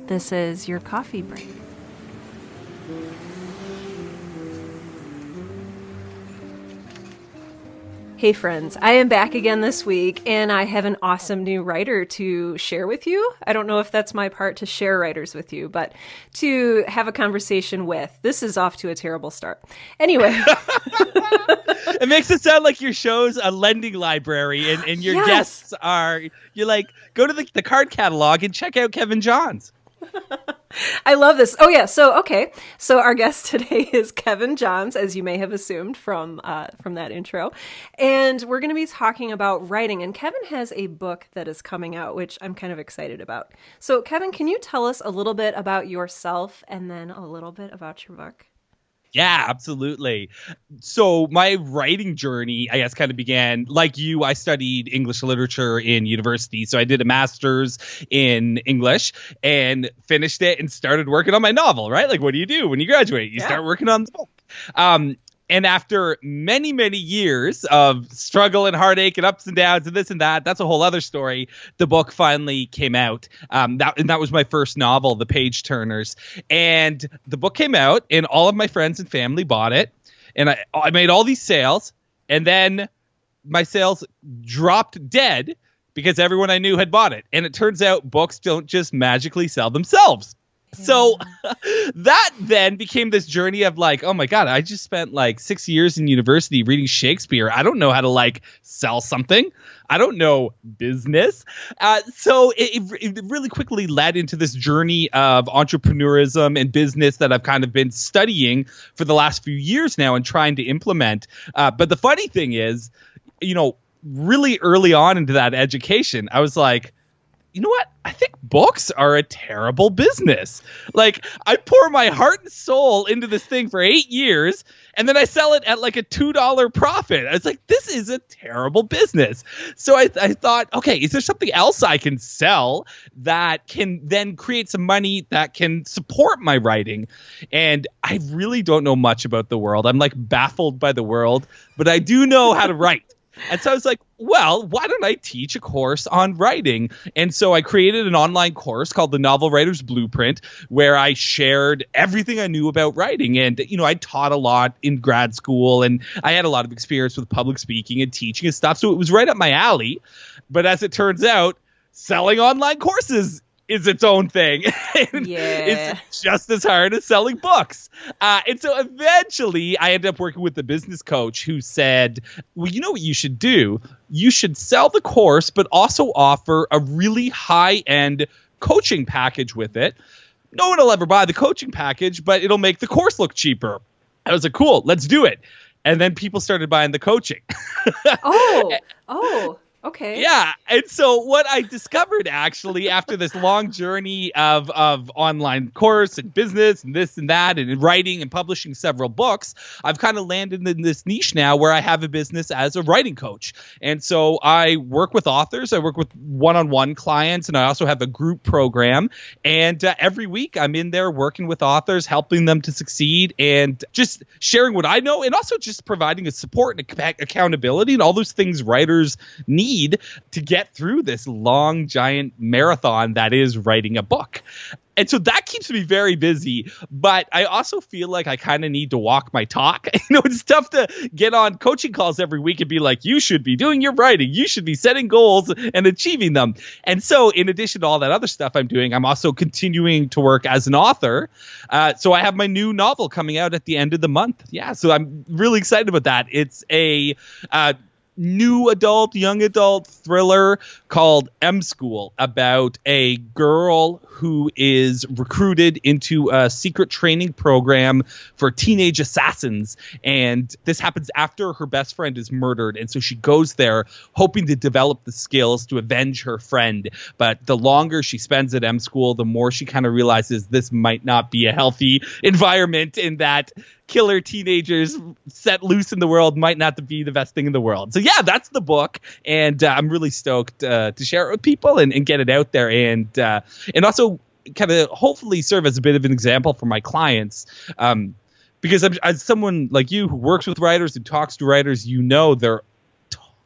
This is your coffee break. Hey friends, I am back again this week and I have an awesome new writer to share with you. I don't know if that's my part to share writers with you, but to have a conversation with. This is off to a terrible start. Anyway. It makes it sound like your show's a lending library and your guests are, you're like, go to the card catalog and check out Kevin Johns. I love this. Oh yeah. So our guest today is Kevin Johns, as you may have assumed from that intro, and we're going to be talking about writing. And Kevin has a book that is coming out, which I'm kind of excited about. So Kevin, can you tell us a little bit about yourself and then a little bit about your book? Yeah, absolutely. So my writing journey, I guess, kind of began like you. I studied English literature in university. So I did a master's in English and finished it and started working on my novel, right? Like, what do you do when you graduate? You start working on the book. And after many, many years of struggle and heartache and ups and downs and this and that, that's a whole other story. The book finally came out. That was my first novel, The Page Turners. And the book came out and all of my friends and family bought it. And I made all these sales. And then my sales dropped dead because everyone I knew had bought it. And it turns out books don't just magically sell themselves. So that then became this journey of like, oh my God, I just spent like 6 years in university reading Shakespeare. I don't know how to like sell something. I don't know business. So it really quickly led into this journey of entrepreneurism and business that I've kind of been studying for the last few years now and trying to implement. But the funny thing is, really early on into that education, I was like, you know what? I think books are a terrible business. Like, I pour my heart and soul into this thing for 8 years, and then I sell it at like a $2 profit. I was like, this is a terrible business. So I thought, okay, is there something else I can sell that can then create some money that can support my writing? And I really don't know much about the world. I'm like baffled by the world, but I do know how to write. And so I was like, well, why don't I teach a course on writing? And so I created an online course called the Novel Writer's Blueprint, where I shared everything I knew about writing. And, I taught a lot in grad school and I had a lot of experience with public speaking and teaching and stuff. So it was right up my alley. But as it turns out, selling online courses is its own thing. It's just as hard as selling books. And so eventually I ended up working with the business coach who said, well, you know what you should do? You should sell the course, but also offer a really high-end coaching package with it. No one will ever buy the coaching package, but it'll make the course look cheaper. I was like, cool, let's do it. And then people started buying the coaching. Okay. Yeah. And so what I discovered actually after this long journey of online course and business and this and that and writing and publishing several books, I've kind of landed in this niche now where I have a business as a writing coach. And so I work with authors. I work with one-on-one clients, and I also have a group program. And every week I'm in there working with authors, helping them to succeed and just sharing what I know and also just providing a support and accountability and all those things writers need to get through this long, giant marathon that is writing a book. And so that keeps me very busy, but I also feel like I kind of need to walk my talk. It's tough to get on coaching calls every week and be like, you should be doing your writing. You should be setting goals and achieving them. And so in addition to all that other stuff I'm doing, I'm also continuing to work as an author. So I have my new novel coming out at the end of the month. Yeah, so I'm really excited about that. It's a new adult, young adult thriller called M School about a girl who is recruited into a secret training program for teenage assassins. And this happens after her best friend is murdered. And so she goes there hoping to develop the skills to avenge her friend. But the longer she spends at M School, the more she kind of realizes this might not be a healthy environment, and that killer teenagers set loose in the world might not be the best thing in the world. So yeah, that's the book. And I'm really stoked to share it with people and get it out there. And also kind of hopefully serve as a bit of an example for my clients. Because as someone like you who works with writers and talks to writers, they're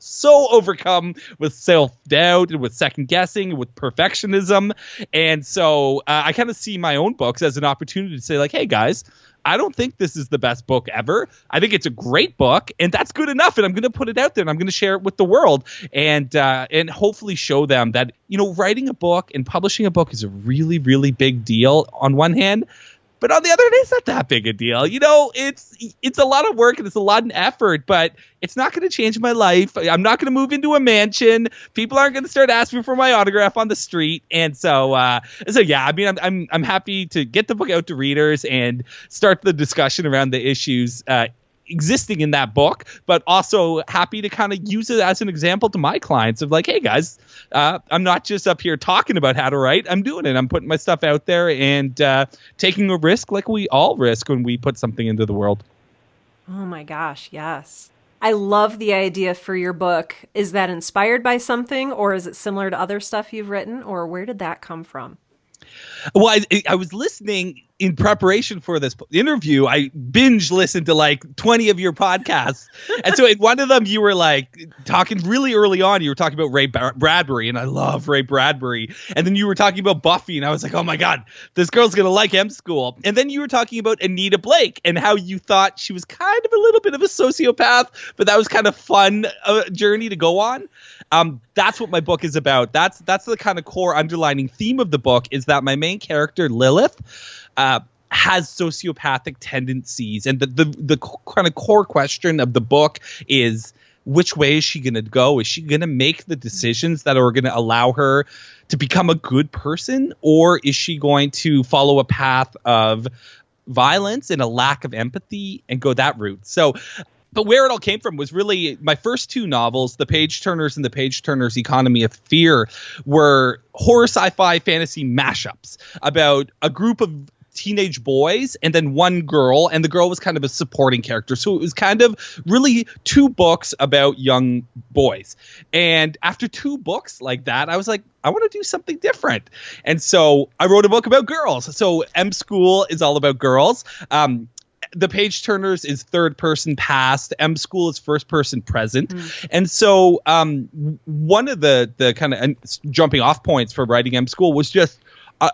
so overcome with self-doubt and with second-guessing and with perfectionism. And so I kind of see my own books as an opportunity to say, like, hey, guys, I don't think this is the best book ever. I think it's a great book, and that's good enough. And I'm going to put it out there, and I'm going to share it with the world, and hopefully show them that, you know, writing a book and publishing a book is a really, really big deal on one hand. But on the other hand, it's not that big a deal. You know, it's a lot of work and it's a lot of effort, but it's not going to change my life. I'm not going to move into a mansion. People aren't going to start asking for my autograph on the street. And so yeah, I mean, I'm happy to get the book out to readers and start the discussion around the issues existing in that book, but also happy to kind of use it as an example to my clients of like, hey guys, I'm not just up here talking about how to write. I'm doing it. I'm putting my stuff out there and taking a risk like we all risk when we put something into the world. Oh my gosh, yes. I love the idea for your book. Is that inspired by something, or is it similar to other stuff you've written, or where did that come from? Well, I was listening in preparation for this interview. I binge listened to like 20 of your podcasts. And so in one of them, you were like talking really early on. You were talking about Ray Bradbury, and I love Ray Bradbury. And then you were talking about Buffy, and I was like, oh my God, this girl's going to like M School. And then you were talking about Anita Blake and how you thought she was kind of a little bit of a sociopath, but that was kind of fun journey to go on. That's what my book is about. That's the kind of core underlining theme of the book, is that my main character, Lilith, has sociopathic tendencies. And the kind of core question of the book is, which way is she going to go? Is she going to make the decisions that are going to allow her to become a good person? Or is she going to follow a path of violence and a lack of empathy and go that route? So, but where it all came from was really my first two novels, The Page Turners and The Page Turners Economy of Fear, were horror, sci-fi, fantasy mashups about a group of teenage boys and then one girl, and the girl was kind of a supporting character. So it was kind of really two books about young boys. And after two books like that, I was like, I want to do something different. And so I wrote a book about girls. So M School is all about girls. The Page Turners is third person past. M School is first person present. And so one of the kind of jumping off points for writing M School was just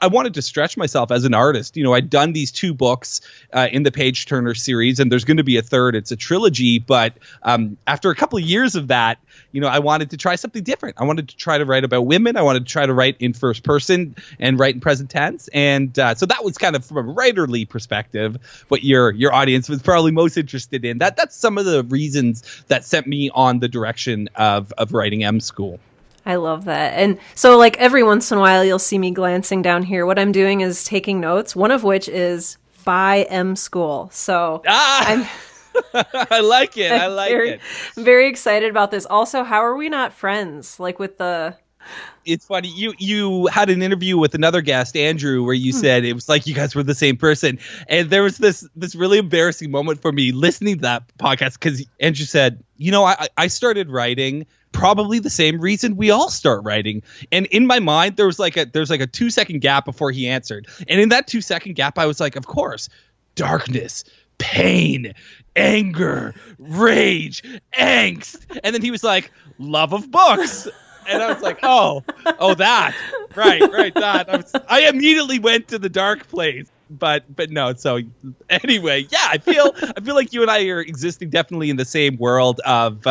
I wanted to stretch myself as an artist. You know, I'd done these two books in the Page Turner series, and there's going to be a third. It's a trilogy. But after a couple of years of that, you know, I wanted to try something different. I wanted to try to write about women. I wanted to try to write in first person and write in present tense. And so that was kind of from a writerly perspective what your audience was probably most interested in. That's some of the reasons that sent me on the direction of writing M School. I love that. And so like every once in a while, you'll see me glancing down here. What I'm doing is taking notes, one of which is by M School. So I like it. I like it. I'm very excited about this. Also, how are we not friends? Like with the... It's funny. You had an interview with another guest, Andrew, where you said it was like you guys were the same person. And there was this really embarrassing moment for me listening to that podcast, because Andrew said, you know, I started writing probably the same reason we all start writing. And in my mind, there's like a 2-second gap before he answered. And in that 2-second gap, I was like, of course, darkness, pain, anger, rage, angst. And then he was like, love of books. And I was like, oh, that. Right, that. I immediately went to the dark place. But no, so anyway, yeah, I feel like you and I are existing definitely in the same world of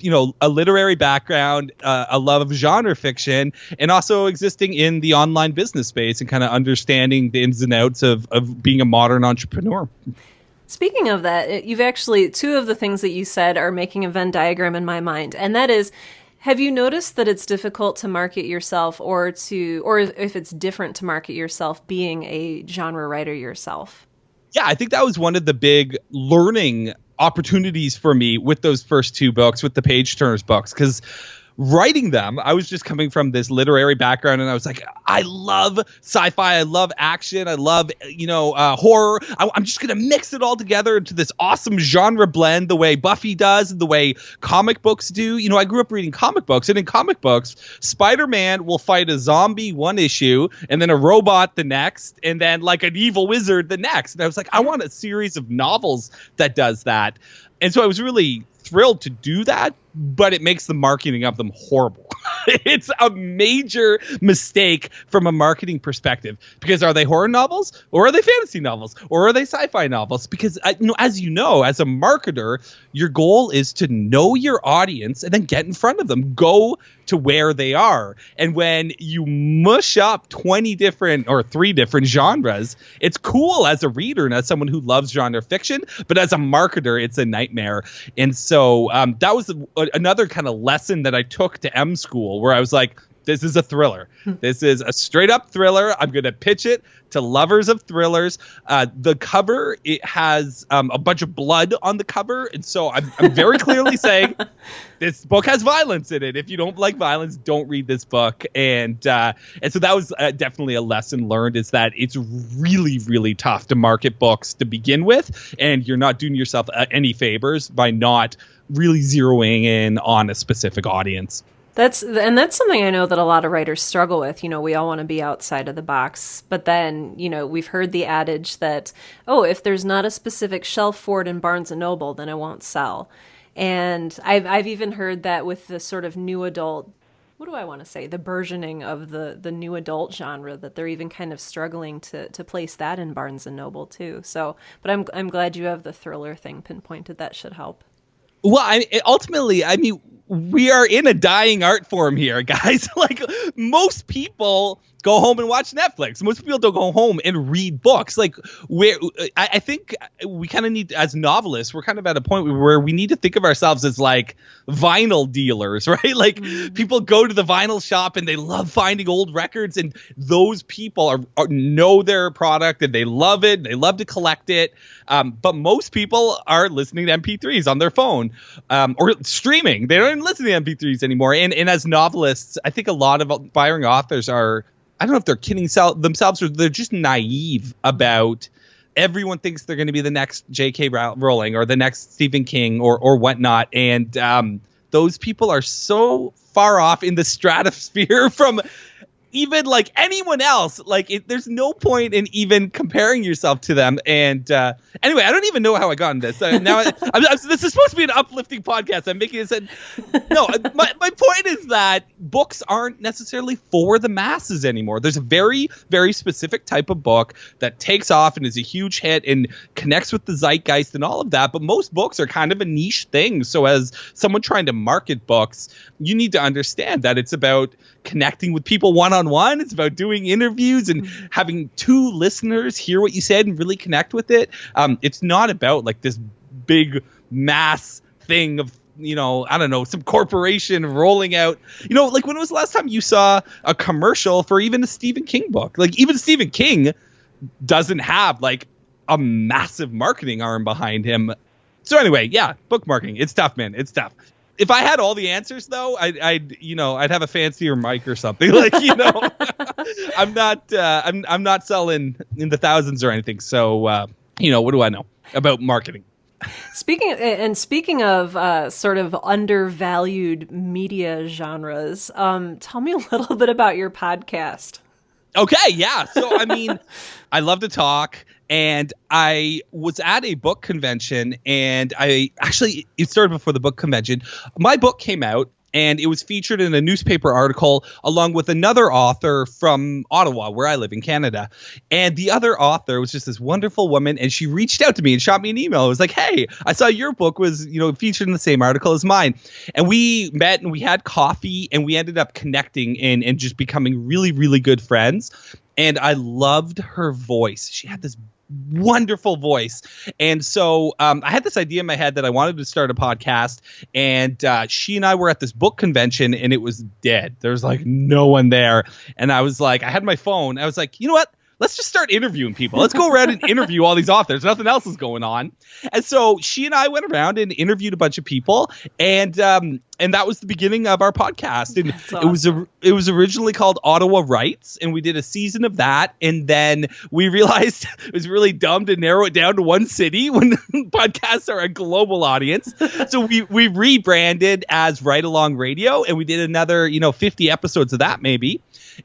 you know, a literary background, a love of genre fiction, and also existing in the online business space and kind of understanding the ins and outs of being a modern entrepreneur. Speaking of that, you've actually, two of the things that you said are making a Venn diagram in my mind. And that is, have you noticed that it's difficult to market yourself or if it's different to market yourself being a genre writer yourself? Yeah, I think that was one of the big learning opportunities for me with those first two books, with the Page Turners books, because writing them, I was just coming from this literary background, and I was like, I love sci-fi, I love action, I love, you know, horror. I'm just going to mix it all together into this awesome genre blend the way Buffy does and the way comic books do. You know, I grew up reading comic books, and in comic books, Spider-Man will fight a zombie one issue, and then a robot the next, and then like an evil wizard the next. And I was like, I want a series of novels that does that. And so I was really thrilled to do that. but it makes the marketing of them horrible. It's a major mistake from a marketing perspective, because are they horror novels, or are they fantasy novels, or are they sci-fi novels? Because as you know, as a marketer, your goal is to know your audience and then get in front of them, go to where they are. And when you mush up 20 different or 3 different genres, it's cool as a reader and as someone who loves genre fiction, but as a marketer, it's a nightmare. And so that was another kind of lesson that I took to M School, where I was like, this is a thriller. This is a straight up thriller. I'm going to pitch it to lovers of thrillers. The cover, it has a bunch of blood on the cover. And so I'm very clearly saying this book has violence in it. If you don't like violence, don't read this book. And so that was definitely a lesson learned, is that it's really, really tough to market books to begin with. And you're not doing yourself any favors by not really zeroing in on a specific audience. That's something I know that a lot of writers struggle with. We all want to be outside of the box, but then, we've heard the adage that, oh, if there's not a specific shelf for it in Barnes & Noble, then it won't sell. And I've even heard that with the sort of new adult, what do I want to say, the burgeoning of the new adult genre, that they're even kind of struggling to place that in Barnes & Noble too. So, but I'm glad you have the thriller thing pinpointed. That should help. Well, ultimately, we are in a dying art form here, guys. Like, most people go home and watch Netflix. Most people don't go home and read books. Like, I think we kind of need, as novelists, we're kind of at a point where we need to think of ourselves as like vinyl dealers, right? Like, people go to the vinyl shop and they love finding old records, and those people know their product and they love it. They love to collect it. But most people are listening to MP3s on their phone, or streaming. They don't even listen to MP3s anymore. And as novelists, I think a lot of aspiring authors are, I don't know if they're kidding themselves or they're just naive about everyone thinks they're going to be the next J.K. Rowling or the next Stephen King or whatnot. And those people are so far off in the stratosphere from even like anyone else. Like, there's no point in even comparing yourself to them. And anyway, I don't even know how I got into this. Now this is supposed to be an uplifting podcast. I'm making it. No, my point is that books aren't necessarily for the masses anymore. There's a very, very specific type of book that takes off and is a huge hit and connects with the zeitgeist and all of that. But most books are kind of a niche thing. So as someone trying to market books, you need to understand that it's about connecting with people one-on-one. It's about doing interviews and having 2 listeners hear what you said and really connect with it. It's not about like this big mass thing of, I don't know, some corporation rolling out, like, when was the last time you saw a commercial for even a Stephen King book? Like, even Stephen King doesn't have like a massive marketing arm behind him. So anyway, yeah, book marketing. It's tough, man. It's tough. If I had all the answers, though, I'd have a fancier mic or something. Like, I'm not selling in the thousands or anything. So, what do I know about marketing? Speaking of sort of undervalued media genres, tell me a little bit about your podcast. Okay, yeah. So, I love to talk. And I was at a book convention, and it started before the book convention. My book came out, and it was featured in a newspaper article along with another author from Ottawa, where I live in Canada. And the other author was just this wonderful woman, and she reached out to me and shot me an email. It was like, hey, I saw your book was, featured in the same article as mine. And we met and we had coffee, and we ended up connecting and just becoming really, really good friends. And I loved her voice. She had this wonderful voice. And so I had this idea in my head that I wanted to start a podcast, and she and I were at this book convention, and it was dead. There was like no one there. And I was like, I had my phone. I was like, you know what? Let's just start interviewing people. Let's go around and interview all these authors. Nothing else is going on. And so she and I went around and interviewed a bunch of people. And and that was the beginning of our podcast. And That's awesome. it was originally called Ottawa Writes, and we did a season of that. And then we realized it was really dumb to narrow it down to one city when podcasts are a global audience. So we rebranded as Write Along Radio, and we did another 50 episodes of that maybe.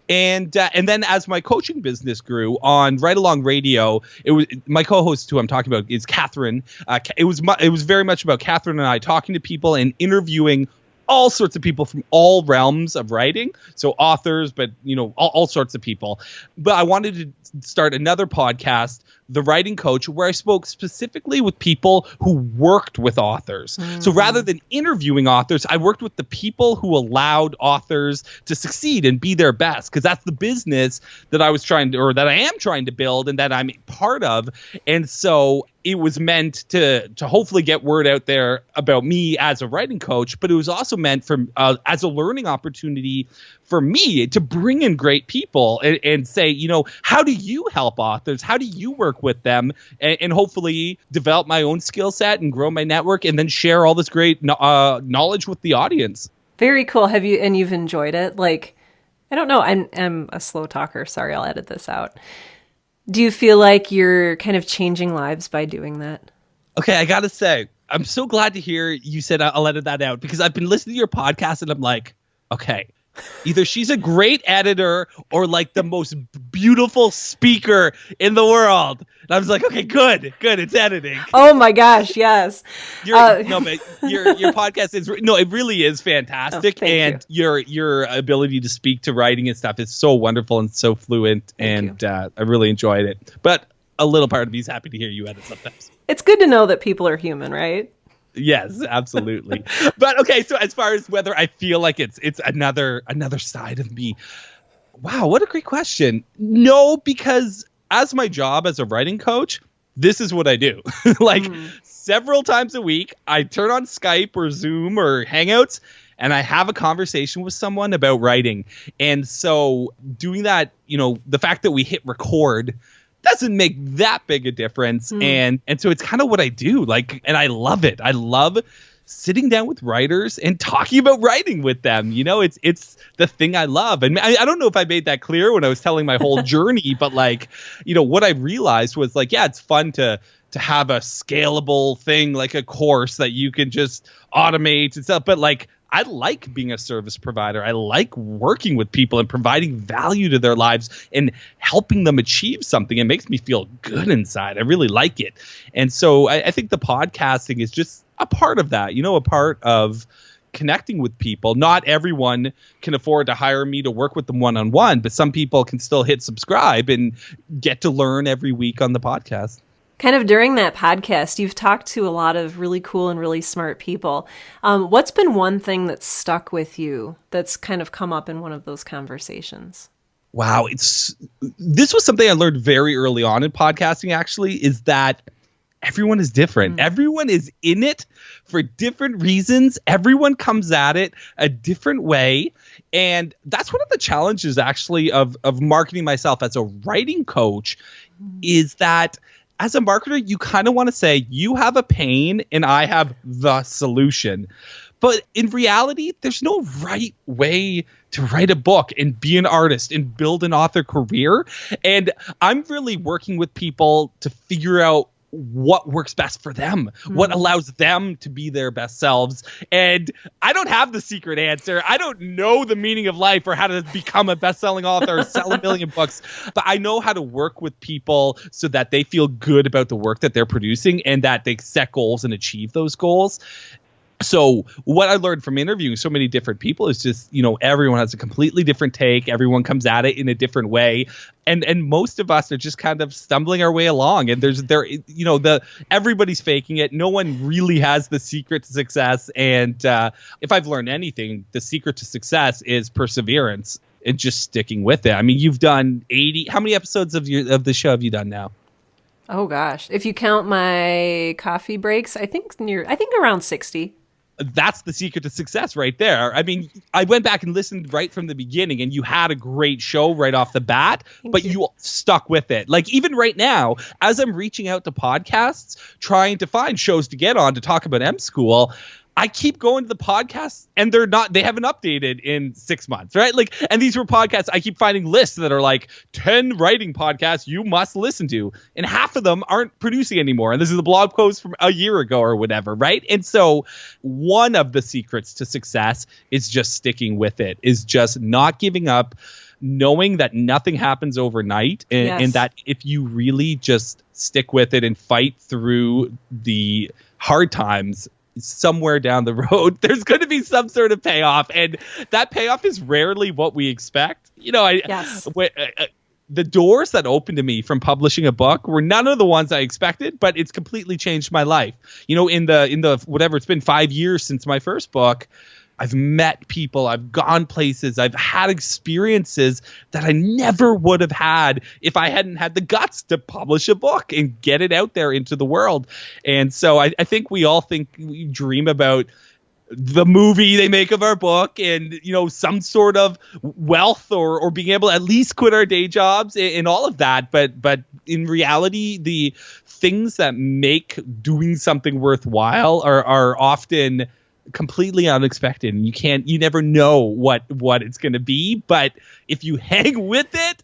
And then as my coaching business grew on Write Along Radio, it was my co-host who I'm talking about is Catherine. It was very much about Catherine and I talking to people and interviewing all sorts of people from all realms of writing. So authors, but all sorts of people. But I wanted to start another podcast, The Writing Coach, where I spoke specifically with people who worked with authors. So rather than interviewing authors, I worked with the people who allowed authors to succeed and be their best, because that's the business that I am trying to build and that I'm part of. And so it was meant to hopefully get word out there about me as a writing coach, but it was also meant for as a learning opportunity for me to bring in great people and say, how do you help authors? How do you work with them? And hopefully develop my own skill set and grow my network, and then share all this great knowledge with the audience. Very cool. You've enjoyed it? Like, I don't know. I'm a slow talker. Sorry, I'll edit this out. Do you feel like you're kind of changing lives by doing that? Okay, I got to say, I'm so glad to hear you said I'll edit that out, because I've been listening to your podcast and I'm like, okay, either she's a great editor or like the most beautiful speaker in the world. And I was like, okay, good, it's editing. Oh my gosh, yes. But your podcast it really is fantastic. Oh, and your ability to speak to writing and stuff is so wonderful and so fluent. Thank you. I really enjoyed it. But a little part of me is happy to hear you edit sometimes. It's good to know that people are human, right? Yes, absolutely. But okay, so as far as whether I feel like it's another side of me, wow, what a great question. No, because as my job as a writing coach, this is what I do. Several times a week, I turn on Skype or Zoom or Hangouts, and I have a conversation with someone about writing. And so doing that, the fact that we hit record doesn't make that big a difference. And so it's kind of what I do. And I love it. I love sitting down with writers and talking about writing with them. It's the thing I love. And I don't know if I made that clear when I was telling my whole journey, but what I realized was it's fun to have a scalable thing, like a course that you can just automate and stuff. But I like being a service provider. I like working with people and providing value to their lives and helping them achieve something. It makes me feel good inside. I really like it. And so I think the podcasting is just a part of that, a part of connecting with people. Not everyone can afford to hire me to work with them one-on-one, but some people can still hit subscribe and get to learn every week on the podcast. Kind of during that podcast, you've talked to a lot of really cool and really smart people. What's been one thing that's stuck with you that's kind of come up in one of those conversations? Wow. This was something I learned very early on in podcasting, actually, is that everyone is different. Everyone is in it for different reasons. Everyone comes at it a different way. And that's one of the challenges, actually, of marketing myself as a writing coach, is that as a marketer, you kind of want to say, you have a pain and I have the solution. But in reality, there's no right way to write a book and be an artist and build an author career. And I'm really working with people to figure out what works best for them, what allows them to be their best selves. And I don't have the secret answer. I don't know the meaning of life or how to become a best-selling author or sell 1 million books, but I know how to work with people so that they feel good about the work that they're producing and that they set goals and achieve those goals. So what I learned from interviewing so many different people is just, everyone has a completely different take. Everyone comes at it in a different way. And most of us are just kind of stumbling our way along. And everybody's faking it. No one really has the secret to success. And if I've learned anything, the secret to success is perseverance and just sticking with it. I mean, you've done 80. How many episodes of the show have you done now? Oh gosh, if you count my coffee breaks, I think around 60. That's the secret to success right there. I mean, I went back and listened right from the beginning, and you had a great show right off the bat, but you stuck with it. Even right now, as I'm reaching out to podcasts, trying to find shows to get on to talk about M School, I keep going to the podcasts and they haven't updated in 6 months, right? Like, and these were podcasts, I keep finding lists that are like 10 writing podcasts you must listen to. And half of them aren't producing anymore. And this is a blog post from a year ago or whatever, right? And so one of the secrets to success is just sticking with it, is just not giving up, knowing that nothing happens overnight, and that if you really just stick with it and fight through the hard times, somewhere down the road there's going to be some sort of payoff, and that payoff is rarely what we expect. The doors that opened to me from publishing a book were none of the ones I expected, but it's completely changed my life. In the whatever, it's been 5 years since my first book, I've met people, I've gone places, I've had experiences that I never would have had if I hadn't had the guts to publish a book and get it out there into the world. And so I think we dream about the movie they make of our book and, some sort of wealth or being able to at least quit our day jobs and all of that. But in reality, the things that make doing something worthwhile are often completely unexpected, and you never know what it's going to be, but if you hang with it,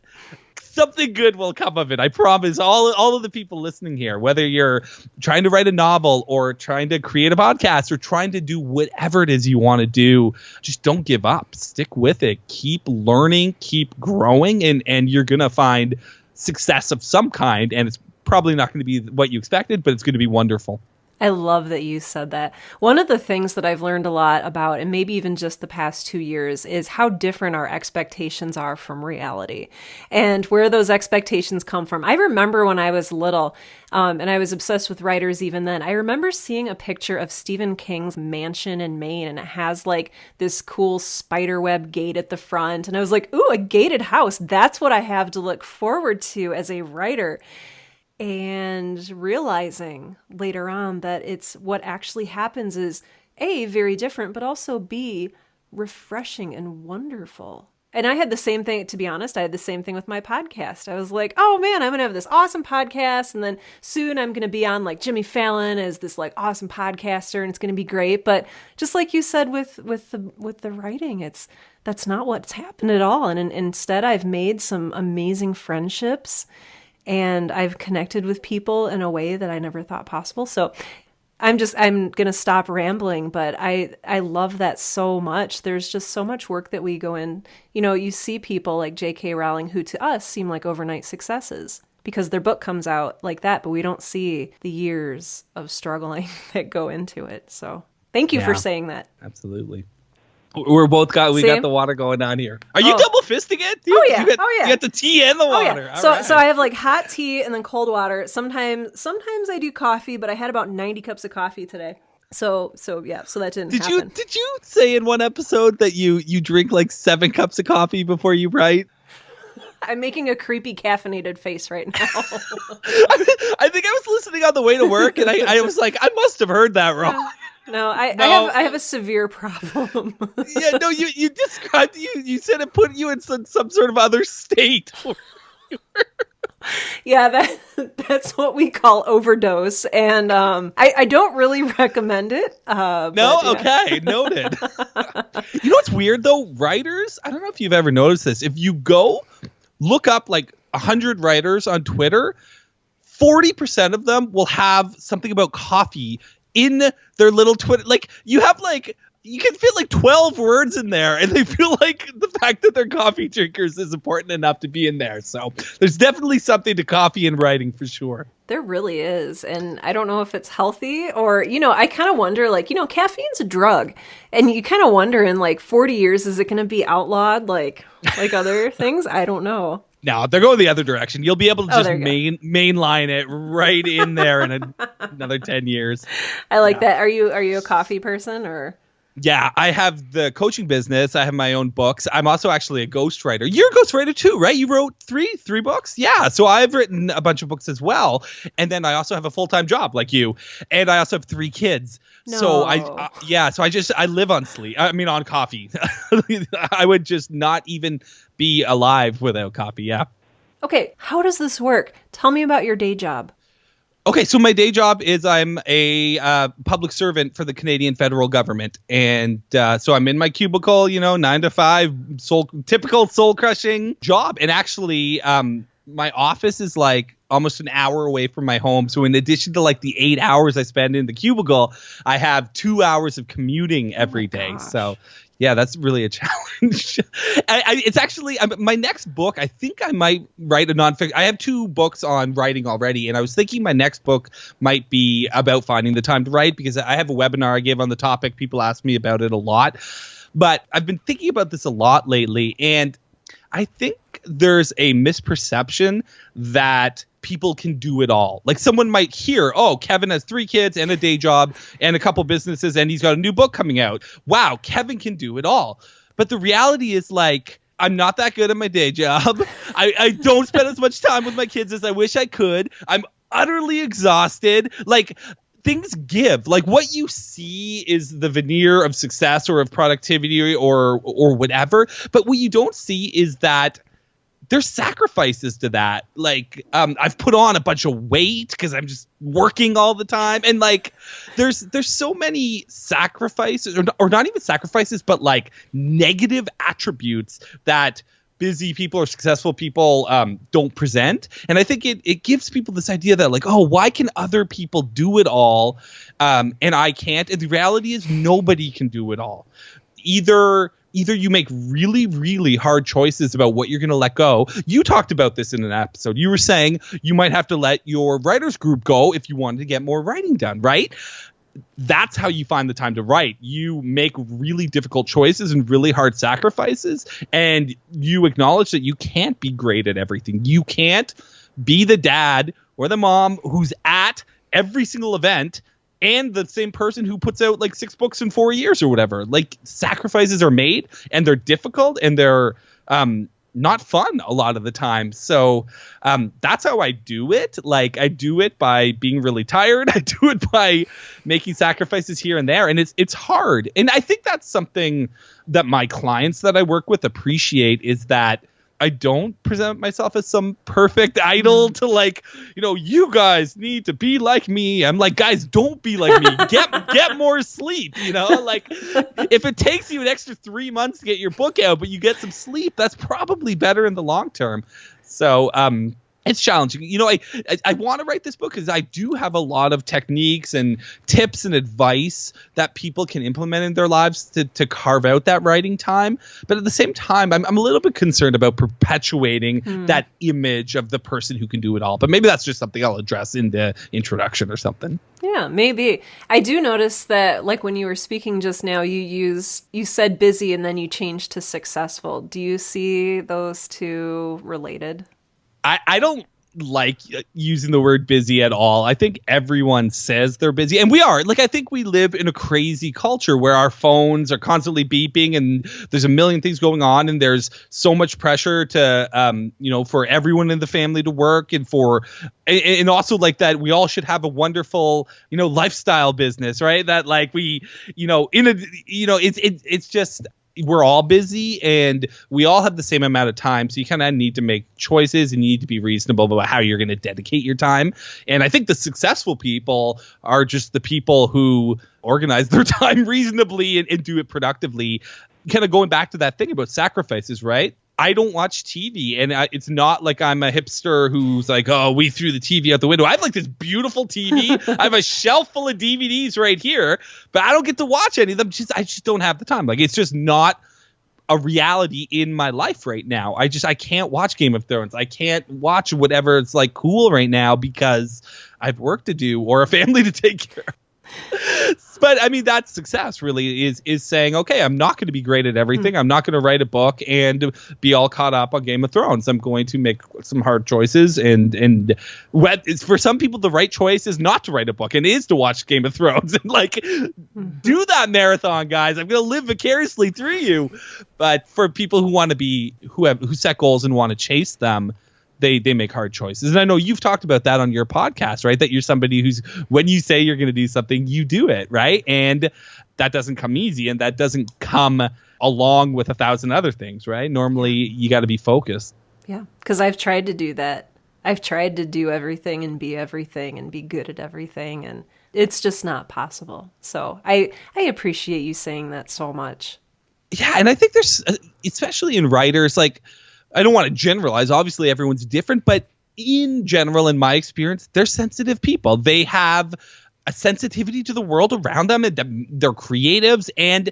something good will come of it. I promise all of the people listening here, whether you're trying to write a novel or trying to create a podcast or trying to do whatever it is you want to do, just don't give up. Stick with it. Keep learning, keep growing, and you're going to find success of some kind, and it's probably not going to be what you expected, but it's going to be wonderful. I love that you said that. One of the things that I've learned a lot about, and maybe even just the past 2 years, is how different our expectations are from reality and where those expectations come from. I remember when I was little, and I was obsessed with writers even then, I remember seeing a picture of Stephen King's mansion in Maine, and it has like this cool spiderweb gate at the front. And I was like, ooh, a gated house. That's what I have to look forward to as a writer. And realizing later on that it's what actually happens is A, very different, but also B, refreshing and wonderful. And I had the same thing, to be honest, I had the same thing with my podcast. I was like, oh man, I'm going to have this awesome podcast. And then soon I'm going to be on like Jimmy Fallon as this like awesome podcaster, and it's going to be great. But just like you said with the writing, that's not what's happened at all. And instead I've made some amazing friendships, and I've connected with people in a way that I never thought possible. So I'm going to stop rambling, but I love that so much. There's just so much work that we go in. You see people like J.K. Rowling, who to us seem like overnight successes because their book comes out like that, but we don't see the years of struggling that go into it. So thank you for saying that. Absolutely. We got the water going on here. Are you double fisting it? You got the tea and the water. Yeah. So I have like hot tea and then cold water. Sometimes I do coffee, but I had about 90 cups of coffee today. So that didn't happen. Did you say in one episode that you drink like 7 cups of coffee before you write? I'm making a creepy caffeinated face right now. I think I was listening on the way to work, and I was like, I must have heard that wrong. No, I have a severe problem. Yeah, no, you described, you said it put you in some sort of other state. Yeah, that's what we call overdose, and I don't really recommend it. Okay, noted. You know what's weird though? Writers, I don't know if you've ever noticed this. If you go look up like 100 writers on Twitter, 40% of them will have something about coffee in their little Twitter. Like you can fit like 12 words in there, and they feel like the fact that they're coffee drinkers is important enough to be in there. So there's definitely something to coffee and writing for sure. There really is. And I don't know if it's healthy or, I kind of wonder, like, caffeine's a drug, and you kind of wonder in like 40 years, is it going to be outlawed like other things? I don't know. No, they're going the other direction. You'll be able to just mainline it right in there in another 10 years. I like that. Are you a coffee person or? Yeah, I have the coaching business. I have my own books. I'm also actually a ghostwriter. You're a ghostwriter too, right? You wrote three books? Yeah. So I've written a bunch of books as well. And then I also have a full-time job like you. And I also have 3 kids. No. So I live on sleep. I mean, on coffee. I would just not even be alive without coffee. Yeah. Okay. How does this work? Tell me about your day job. Okay, so my day job is I'm a public servant for the Canadian federal government, and so I'm in my cubicle, 9 to 5, typical soul crushing job. And actually, my office is like almost an hour away from my home. So in addition to like the 8 hours I spend in the cubicle, I have 2 hours of commuting every day. Gosh. So yeah, that's really a challenge. It's actually my next book. I think I might write a nonfiction. I have 2 books on writing already, and I was thinking my next book might be about finding the time to write, because I have a webinar I give on the topic. People ask me about it a lot, but I've been thinking about this a lot lately, and I think there's a misperception that people can do it all. Like someone might hear, oh, Kevin has 3 kids and a day job and a couple businesses and he's got a new book coming out. Wow, Kevin can do it all. But the reality is, like, I'm not that good at my day job. I don't spend as much time with my kids as I wish I could. I'm utterly exhausted. Like, things give. Like, what you see is the veneer of success or of productivity or whatever. But what you don't see is that there's sacrifices to that. Like, I've put on a bunch of weight because I'm just working all the time. And like, there's so many sacrifices, or not even sacrifices, but like negative attributes that busy people or successful people don't present. And I think it gives people this idea that, like, oh, why can other people do it all and I can't? And the reality is nobody can do it all. Either you make really, really hard choices about what you're going to let go. You talked about this in an episode. You were saying you might have to let your writers group go if you wanted to get more writing done, right? That's how you find the time to write. You make really difficult choices and really hard sacrifices, and you acknowledge that you can't be great at everything. You can't be the dad or the mom who's at every single event and the same person who puts out like 6 books in 4 years or whatever. Like, sacrifices are made, and they're difficult, and they're not fun a lot of the time. So that's how I do it. Like, I do it by being really tired. I do it by making sacrifices here and there. And it's hard. And I think that's something that my clients that I work with appreciate, is that I don't present myself as some perfect idol to, like, you guys need to be like me. I'm like, guys, don't be like me. Get more sleep. Like, if it takes you an extra 3 months to get your book out, but you get some sleep, that's probably better in the long term. So, it's challenging. I want to write this book because I do have a lot of techniques and tips and advice that people can implement in their lives to carve out that writing time. But at the same time, I'm a little bit concerned about perpetuating that image of the person who can do it all. But maybe that's just something I'll address in the introduction or something. Yeah, maybe. I do notice that, like, when you were speaking just now, you said busy and then you changed to successful. Do you see those two related? I don't like using the word busy at all. I think everyone says they're busy, and we are. Like, I think we live in a crazy culture where our phones are constantly beeping and there's a million things going on, and there's so much pressure to for everyone in the family to work, and also like that we all should have a wonderful lifestyle business, right? That, like, we it's just, we're all busy and we all have the same amount of time. So you kind of need to make choices, and you need to be reasonable about how you're going to dedicate your time. And I think the successful people are just the people who organize their time reasonably and do it productively. Kind of going back to that thing about sacrifices, right? I don't watch TV, and it's not like I'm a hipster who's like, oh, we threw the TV out the window. I have like this beautiful TV. I have a shelf full of DVDs right here, but I don't get to watch any of them. I just don't have the time. Like, it's just not a reality in my life right now. I can't watch Game of Thrones. I can't watch whatever it's like cool right now because I have work to do or a family to take care of. But I mean, that's success really is saying, okay, I'm not going to be great at everything. I'm not going to write a book and be all caught up on Game of Thrones. I'm going to make some hard choices. And for some people, the right choice is not to write a book and is to watch Game of Thrones and do that marathon, guys. I'm going to live vicariously through you. But for people who want to be, who set goals and want to chase them, they make hard choices. And I know you've talked about that on your podcast, right? That you're somebody who's, when you say you're going to do something, you do it, right? And that doesn't come easy, and that doesn't come along with 1,000 other things, right? Normally, you got to be focused. Yeah, because I've tried to do that. I've tried to do everything and be good at everything, and it's just not possible. So I appreciate you saying that so much. Yeah, and I think there's, especially in writers, like, I don't want to generalize. Obviously, everyone's different, but in general, in my experience, they're sensitive people. They have a sensitivity to the world around them, and they're creatives, and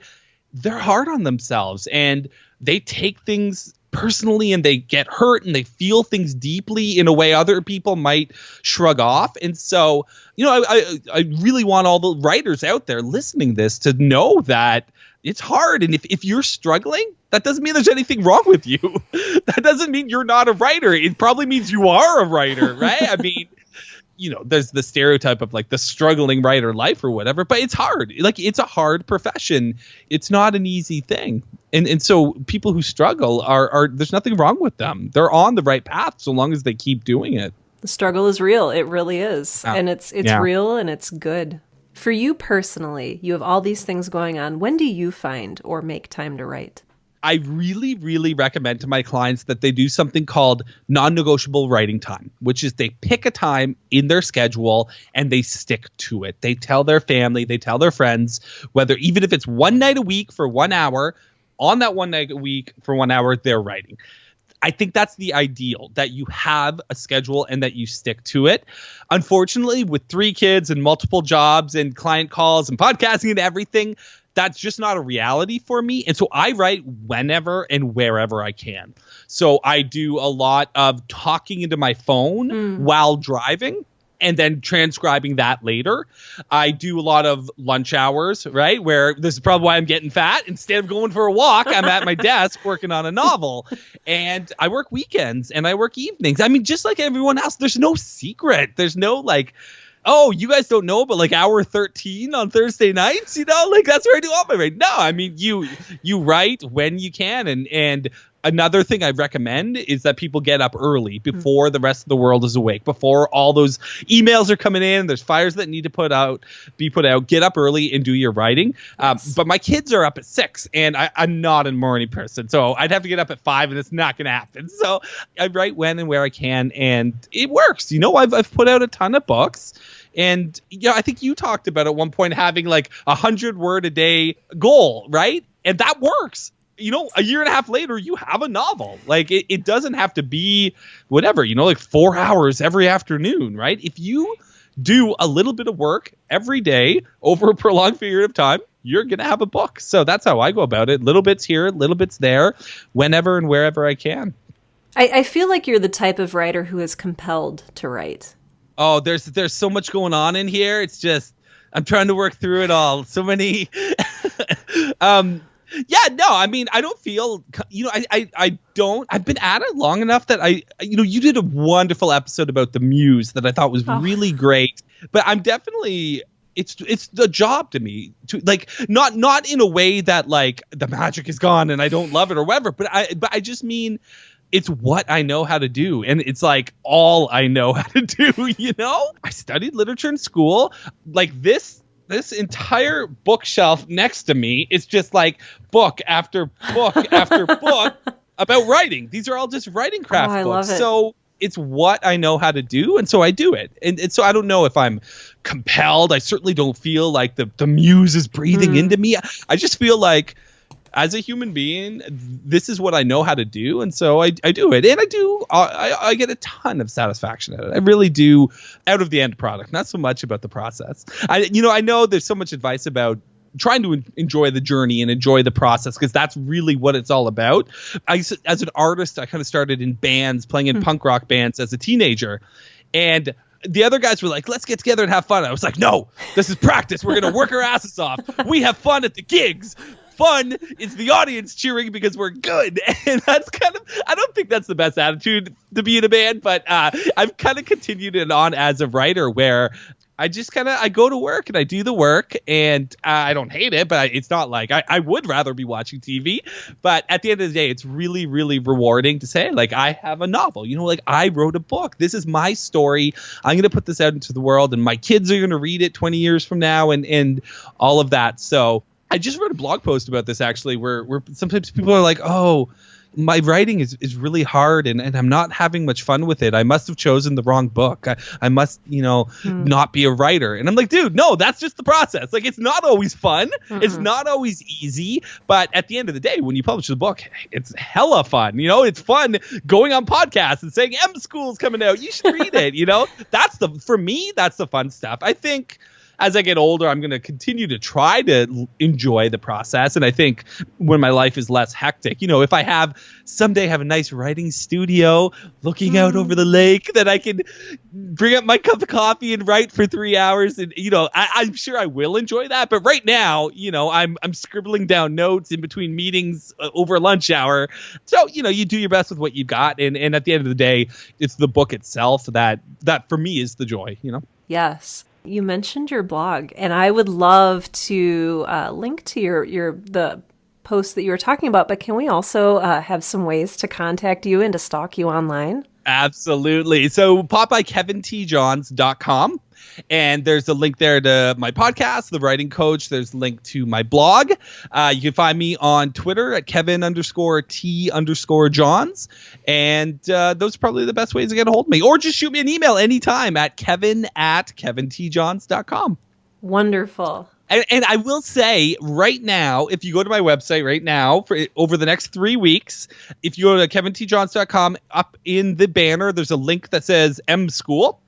they're hard on themselves, and they take things personally, and they get hurt, and they feel things deeply in a way other people might shrug off. And so, I really want all the writers out there listening to this to know that it's hard. And if you're struggling, that doesn't mean there's anything wrong with you. That doesn't mean you're not a writer. It probably means you are a writer, right? I mean, there's the stereotype of like the struggling writer life or whatever, but it's hard. Like, it's a hard profession. It's not an easy thing. And so people who struggle are there's nothing wrong with them. They're on the right path so long as they keep doing it. The struggle is real. It really is. And it's real, and it's good. For you personally, you have all these things going on. When do you find or make time to write? I really, really recommend to my clients that they do something called non-negotiable writing time, which is they pick a time in their schedule and they stick to it. They tell their family, they tell their friends, even if it's one night a week for 1 hour, on that one night a week for 1 hour, they're writing. I think that's the ideal, that you have a schedule and that you stick to it. Unfortunately, with 3 kids and multiple jobs and client calls and podcasting and everything, that's just not a reality for me. And so I write whenever and wherever I can. So I do a lot of talking into my phone while driving, and then transcribing that later. I do a lot of lunch hours, right? Where this is probably why I'm getting fat. Instead of going for a walk, I'm at my desk working on a novel. And I work weekends and I work evenings. I mean, just like everyone else, there's no secret. There's no like, oh, you guys don't know, but like hour 13 on Thursday nights, like that's where I do all my writing. No, I mean, you write when you can. And another thing I recommend is that people get up early before the rest of the world is awake, before all those emails are coming in, there's fires that need to be put out. Get up early and do your writing. Yes. But my kids are up at 6 and I'm not a morning person. So I'd have to get up at 5 and it's not going to happen. So I write when and where I can, and it works. I've put out a ton of books. And I think you talked about at one point having like 100-word a day goal, right? And that works. A year and a half later, you have a novel. Like it doesn't have to be whatever, like 4 hours every afternoon, right? If you do a little bit of work every day over a prolonged period of time, you're going to have a book. So that's how I go about it. Little bits here, little bits there, whenever and wherever I can. I feel like you're the type of writer who is compelled to write. Oh, there's so much going on in here. It's just, I'm trying to work through it all. So many. Yeah, no, I mean, I don't feel, I don't, I've been at it long enough that you did a wonderful episode about the muse that I thought was really great, but I'm definitely, it's the job to me to like, not in a way that like the magic is gone and I don't love it or whatever, but I just mean, it's what I know how to do. And it's like all I know how to do, I studied literature in school. Like this entire bookshelf next to me is just like book after book after book about writing. These are all just writing craft books. Love it. So it's what I know how to do. And so I do it. And so I don't know if I'm compelled. I certainly don't feel like the muse is breathing into me. I just feel like as a human being, this is what I know how to do. And so I do it. And I get a ton of satisfaction out of it. I really do, out of the end product, not so much about the process. I know there's so much advice about trying to enjoy the journey and enjoy the process, because that's really what it's all about. As an artist, I kind of started in bands, playing in punk rock bands as a teenager. And the other guys were like, let's get together and have fun. I was like, no, this is practice. We're going to work our asses off. We have fun at the gigs. Fun is the audience cheering because we're good. And that's kind of, I don't think that's the best attitude to be in a band, but I've kind of continued it on as a writer, where I just I go to work and I do the work, and I don't hate it, but it's not like I would rather be watching TV. But at the end of the day, it's really, really rewarding to say, like, I have a novel, like I wrote a book. This is my story. I'm going to put this out into the world, and my kids are going to read it 20 years from now, and all of that. So I just wrote a blog post about this, actually, where sometimes people are like, oh, my writing is really hard and I'm not having much fun with it. I must have chosen the wrong book. I must, not be a writer. And I'm like, dude, no, that's just the process. Like, it's not always fun. It's not always easy. But at the end of the day, when you publish the book, it's hella fun. It's fun going on podcasts and saying M School's coming out. You should read it. For me, that's the fun stuff. I think as I get older, I'm going to continue to try to enjoy the process. And I think when my life is less hectic, if I someday have a nice writing studio looking out over the lake, that I can bring up my cup of coffee and write for 3 hours. And, I'm sure I will enjoy that. But right now, I'm scribbling down notes in between meetings over lunch hour. So, you do your best with what you've got. And at the end of the day, it's the book itself that for me is the joy, Yes. You mentioned your blog, and I would love to link to the post that you were talking about, but can we also have some ways to contact you and to stalk you online? Absolutely. So pop by kevintjohns.com. And there's a link there to my podcast, The Writing Coach. There's a link to my blog. You can find me on Twitter at Kevin_T_Johns. And those are probably the best ways to get a hold of me. Or just shoot me an email anytime at kevin@kevintjohns.com. Wonderful. And I will say right now, if you go to my website right now, over the next 3 weeks, if you go to kevintjohns.com, up in the banner, there's a link that says M School.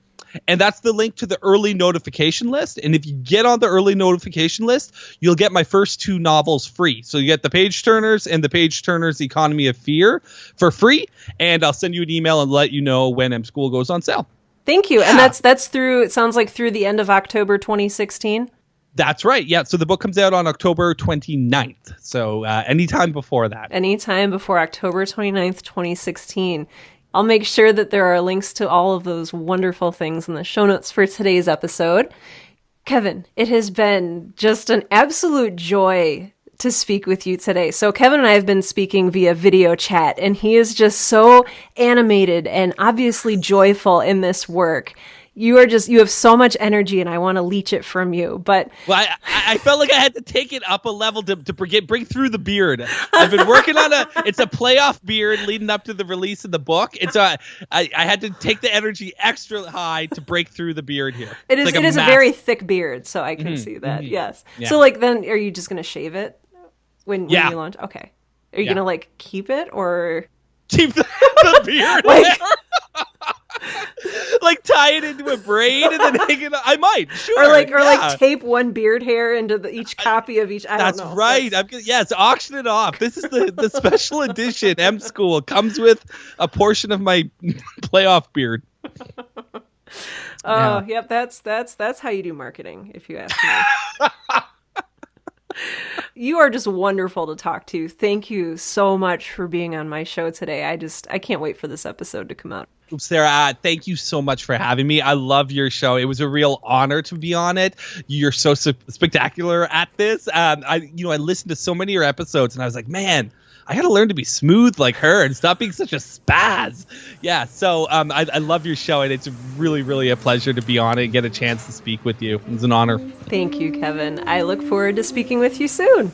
And that's the link to the early notification list. And if you get on the early notification list, you'll get my first 2 novels free. So you get The Page Turners and The Page Turners Economy of Fear for free. And I'll send you an email and let you know when M School goes on sale. Thank you. Yeah. And that's through, it sounds like through the end of October 2016. That's right. Yeah. So the book comes out on October 29th. So anytime before that. Anytime before October 29th, 2016. I'll make sure that there are links to all of those wonderful things in the show notes for today's episode. Kevin, it has been just an absolute joy to speak with you today. So Kevin and I have been speaking via video chat, and he is just so animated and obviously joyful in this work. You have so much energy, and I want to leech it from you. But I felt like I had to take it up a level to bring through the beard. I've been working on it's a playoff beard leading up to the release of the book. And so I had to take the energy extra high to break through the beard here. It is a very thick beard, so I can see that. Yes. Yeah. So then are you just going to shave it when you launch? Okay. Are you going to keep it or keep the beard? Tie it into a braid and then hang it up. I might, sure. Or tape one beard hair into each copy of each. That's right. It's auction it off. This is the special edition. M School comes with a portion of my playoff beard. Yep. That's how you do marketing, if you ask me. You are just wonderful to talk to. Thank you so much for being on my show today. I can't wait for this episode to come out. Sarah, thank you so much for having me. I love your show. It was a real honor to be on it. You're so spectacular at this. I listened to so many of your episodes and I was like, man, I got to learn to be smooth like her and stop being such a spaz. Yeah. So I love your show, and it's really, really a pleasure to be on it and get a chance to speak with you. It's an honor. Thank you, Kevin. I look forward to speaking with you soon.